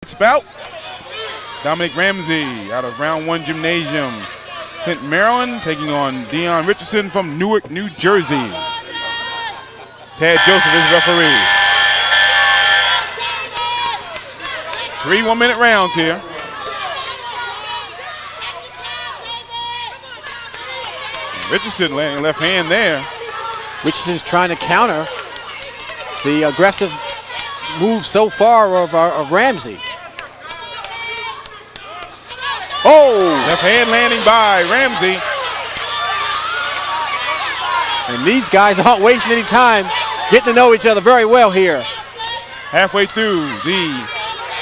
Next bout, Dominic Ramsey out of round one gymnasium. Clinton, Maryland, taking on Dion Richardson from Newark, New Jersey. Tad Joseph is referee. 3 one-minute rounds here. Richardson laying left hand there. Richardson's trying to counter the aggressive move so far of Ramsey. Oh! Left hand landing by Ramsey. And these guys aren't wasting any time getting to know each other very well here. Halfway through the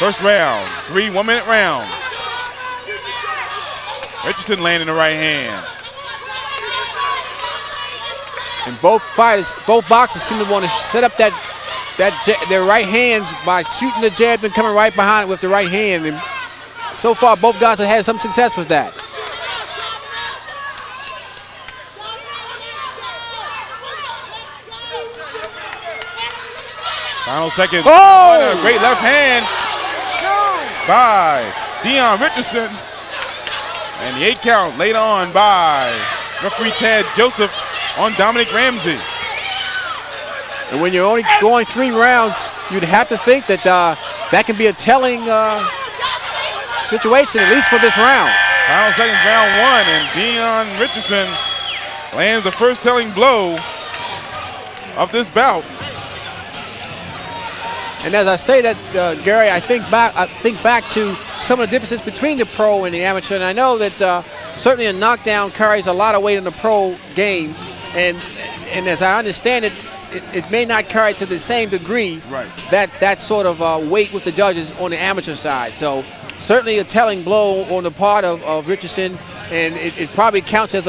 first round, 3 one-minute rounds. Richardson landing the right hand. And both boxers seem to want to set up their right hands by shooting the jab and coming right behind it with the right hand. And so far, both guys have had some success with that. Final seconds. Oh! A great left hand by Dion Richardson. And the 8 count laid on by referee Tad Joseph on Dominic Ramsey. And when you're only going 3 rounds, you'd have to think that that can be a telling situation, at least for this round. Final seconds, round 1, and Dion Richardson lands the first telling blow of this bout. And as I say that, Gary, I think back to some of the differences between the pro and the amateur, and I know that certainly a knockdown carries a lot of weight in the pro game, and as I understand it, it may not carry to the same degree, right, that sort of weight with the judges on the amateur side. So certainly a telling blow on the part of Richardson, and it probably counts as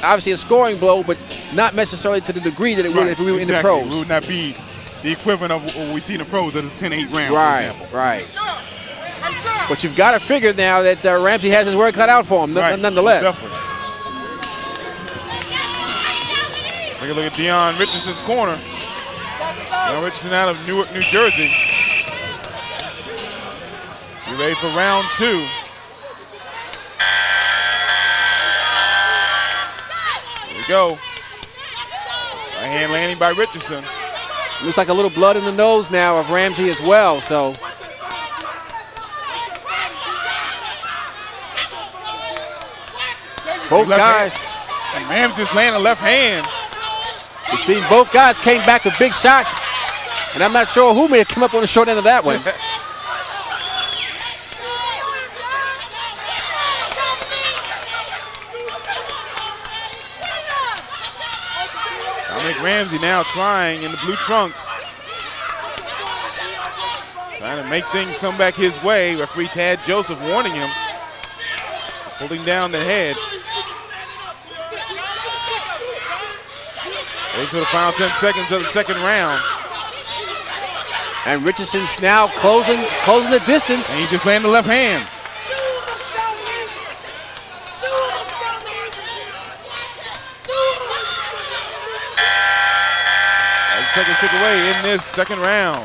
obviously a scoring blow, but not necessarily to the degree that it would if we were in the pros. It would not be the equivalent of what we see in the pros, that is 10-8 round, right, for example. Right. But you've got to figure now that Ramsey has his work cut out for him, right, nonetheless. Definitely. Take a look at Dion Richardson's corner. Dion Richardson out of Newark, New Jersey. You ready for round 2? Here we go. Right hand landing by Richardson. Looks like a little blood in the nose now of Ramsey as well, so. Both guys. And Ramsey just landing a left hand. You see, both guys came back with big shots, and I'm not sure who may have come up on the short end of that one. Dominic Ramsey now trying in the blue trunks. Trying to make things come back his way. Referee Tad Joseph warning him. Holding down the head. Into the final 10 seconds of the second round. And Richardson's now closing the distance. And he just landed the left hand. Seconds tick away in this second round.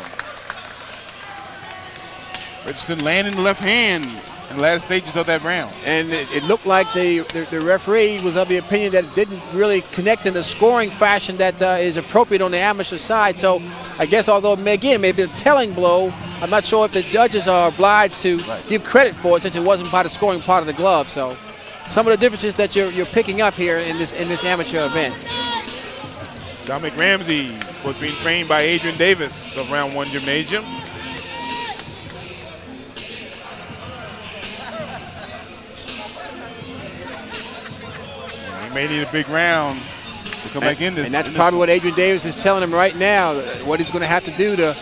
Richardson landing the left hand in the last stages of that round. And it looked like the referee was of the opinion that it didn't really connect in the scoring fashion that is appropriate on the amateur side. So I guess although it may be a telling blow, I'm not sure if the judges are obliged to give credit for it since it wasn't part of the scoring part of the glove. So some of the differences that you're picking up here in this amateur event. Dominic Ramsey was being trained by Adrian Davis of round 1 gymnasium. He may need a big round to come back in this. And that's probably what Adrian Davis is telling him right now, what he's going to have to do to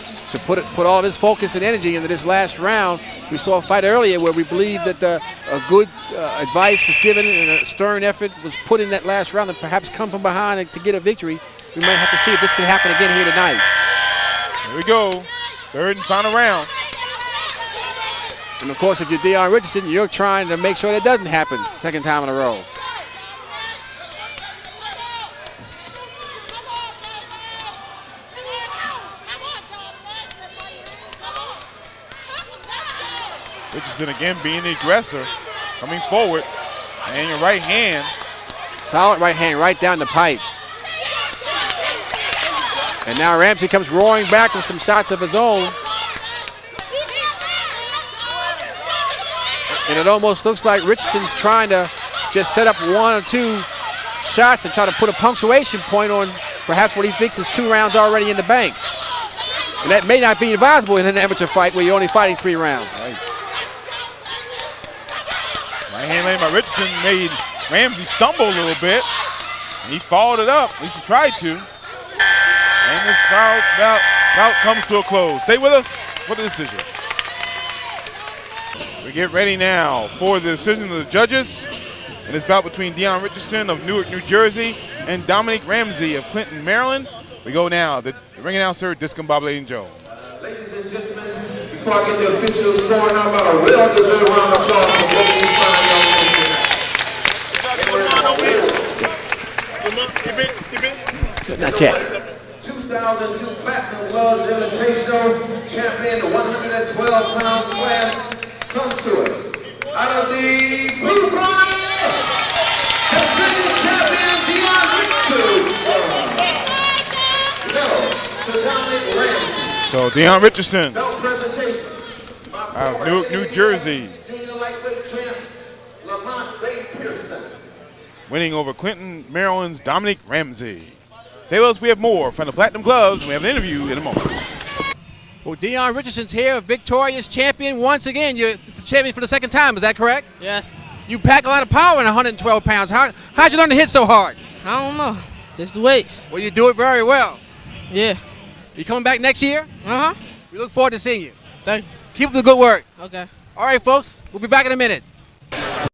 put all of his focus and energy into this last round. We saw a fight earlier where we believe that a good advice was given and a stern effort was put in that last round and perhaps come from behind to get a victory. We might have to see if this can happen again here tonight. Here we go, third and final round. And of course, if you're Dion Richardson, you're trying to make sure that doesn't happen second time in a row. Richardson again being the aggressor, coming forward, and your right hand. Solid right hand right down the pipe. And now Ramsey comes roaring back with some shots of his own. And it almost looks like Richardson's trying to just set up one or two shots and try to put a punctuation point on perhaps what he thinks is 2 rounds already in the bank. And that may not be advisable in an amateur fight where you're only fighting 3 rounds. Right hand landing by Richardson made Ramsey stumble a little bit. He followed it up, at least he tried to. And this bout comes to a close. Stay with us for the decision. We get ready now for the decision of the judges. And this bout between Dion Richardson of Newark, New Jersey, and Dominic Ramsey of Clinton, Maryland. We go now, the ring announcer, Discombobulating Jones. Ladies and gentlemen, before I get the official scoring, how about a well-deserved round of applause for both of these fine young men tonight. Not yet. 2002 Platinum Gloves Invitational Champion, the 112-pound class, comes to us out of the blue corner, defending champion Dion Richardson. To Dominic Ramsey. So Dion Richardson No presentation. out of Newark, New Jersey, Junior lightweight champ, Lamont Bay Pearson. winning over Clinton, Maryland's Dominic Ramsey. Stay with us, we have more from the Platinum Gloves, and we have an interview in a moment. Well, Dion Richardson's here, a victorious champion once again. You're the champion for the 2nd time, is that correct? Yes. You pack a lot of power in 112 pounds. How'd you learn to hit so hard? I don't know. Just the weights. Well, you do it very well. Yeah. You coming back next year? Uh-huh. We look forward to seeing you. Thank you. Keep up the good work. Okay. All right, folks, we'll be back in a minute.